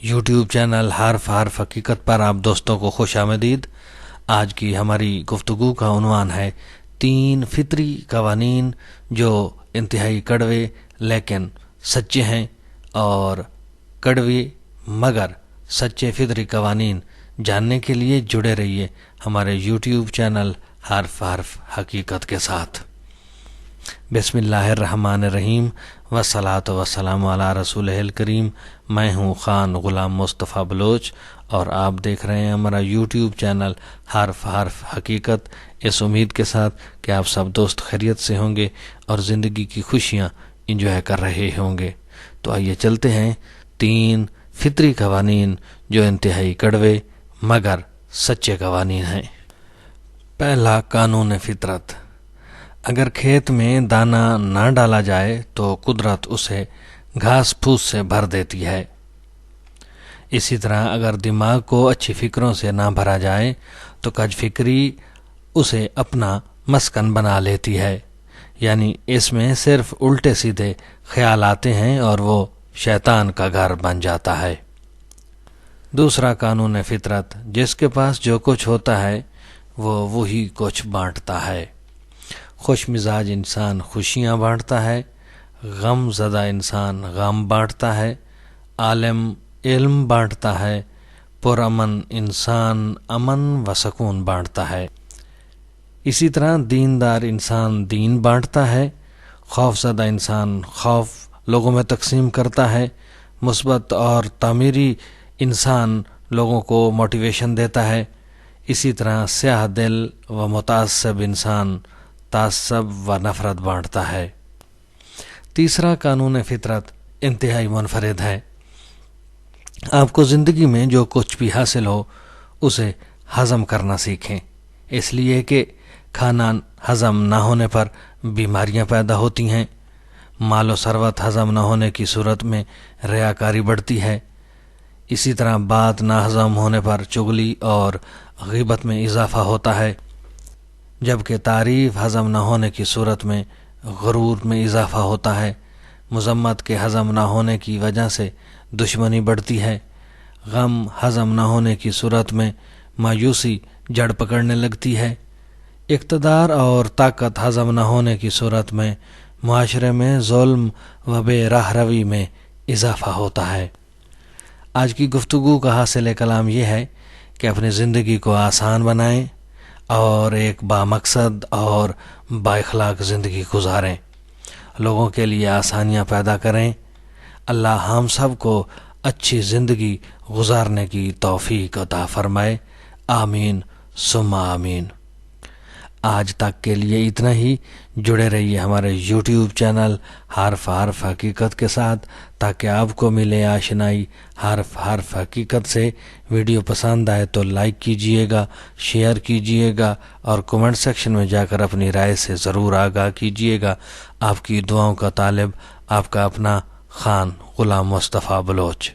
YouTube channel حرف حرف حقیقت پر آپ دوستوں کو خوش آمدید۔ آج کی ہماری گفتگو کا عنوان ہے 3 فطری قوانین جو انتہائی کڑوے لیکن سچے ہیں، اور کڑوے مگر سچے فطری قوانین جاننے کے لیے جڑے رہیے ہمارے یوٹیوب چینل حرف حرف حقیقت کے ساتھ۔ بسم اللہ الرحمن الرحیم، والصلاۃ والسلام علی رسول الکریم۔ میں ہوں خان غلام مصطفیٰ بلوچ اور آپ دیکھ رہے ہیں ہمارا یوٹیوب چینل حرف حرف حقیقت، اس امید کے ساتھ کہ آپ سب دوست خیریت سے ہوں گے اور زندگی کی خوشیاں انجوائے کر رہے ہوں گے۔ تو آئیے چلتے ہیں 3 فطری قوانین جو انتہائی کڑوے مگر سچے قوانین ہیں۔ پہلا قانون فطرت۔ اگر کھیت میں دانہ نہ ڈالا جائے تو قدرت اسے گھاس پھوس سے بھر دیتی ہے۔ اسی طرح اگر دماغ کو اچھی فکروں سے نہ بھرا جائے تو کج فکری اسے اپنا مسکن بنا لیتی ہے، یعنی اس میں صرف الٹے سیدھے خیال آتے ہیں اور وہ شیطان کا گھر بن جاتا ہے۔ دوسرا قانون فطرت، جس کے پاس جو کچھ ہوتا ہے وہ وہی کچھ بانٹتا ہے۔ خوش مزاج انسان خوشیاں بانٹتا ہے، غم زدہ انسان غم بانٹتا ہے، عالم علم بانٹتا ہے، پرامن انسان امن و سکون بانٹتا ہے۔ اسی طرح دیندار انسان دین بانٹتا ہے، خوف زدہ انسان خوف لوگوں میں تقسیم کرتا ہے، مثبت اور تعمیری انسان لوگوں کو موٹیویشن دیتا ہے۔ اسی طرح سیاہ دل و متعصب انسان تعصب و نفرت بانٹتا ہے۔ تیسرا قانون فطرت انتہائی منفرد ہے۔ آپ کو زندگی میں جو کچھ بھی حاصل ہو اسے ہضم کرنا سیکھیں، اس لیے کہ کھانا ہضم نہ ہونے پر بیماریاں پیدا ہوتی ہیں، مال و ثروت ہضم نہ ہونے کی صورت میں ریاکاری بڑھتی ہے، اسی طرح بات نہ ہضم ہونے پر چغلی اور غیبت میں اضافہ ہوتا ہے، جبکہ تعریف ہضم نہ ہونے کی صورت میں غرور میں اضافہ ہوتا ہے، مذمت کے ہضم نہ ہونے کی وجہ سے دشمنی بڑھتی ہے، غم ہضم نہ ہونے کی صورت میں مایوسی جڑ پکڑنے لگتی ہے، اقتدار اور طاقت ہضم نہ ہونے کی صورت میں معاشرے میں ظلم و بے راہ روی میں اضافہ ہوتا ہے۔ آج کی گفتگو کا حاصل کلام یہ ہے کہ اپنی زندگی کو آسان بنائیں اور ایک بامقصد اور با اخلاق زندگی گزاریں، لوگوں کے لیے آسانیاں پیدا کریں۔ اللہ ہم سب کو اچھی زندگی گزارنے کی توفیق عطا فرمائے، آمین ثم آمین۔ آج تک کے لیے اتنا ہی۔ جڑے رہیے ہمارے یوٹیوب چینل حرف حرف حقیقت کے ساتھ تاکہ آپ کو ملے آشنائی حرف حرف حقیقت سے۔ ویڈیو پسند آئے تو لائک کیجئے گا، شیئر کیجئے گا اور کمنٹ سیکشن میں جا کر اپنی رائے سے ضرور آگاہ کیجئے گا۔ آپ کی دعاؤں کا طالب آپ کا اپنا خان غلام مصطفیٰ بلوچ۔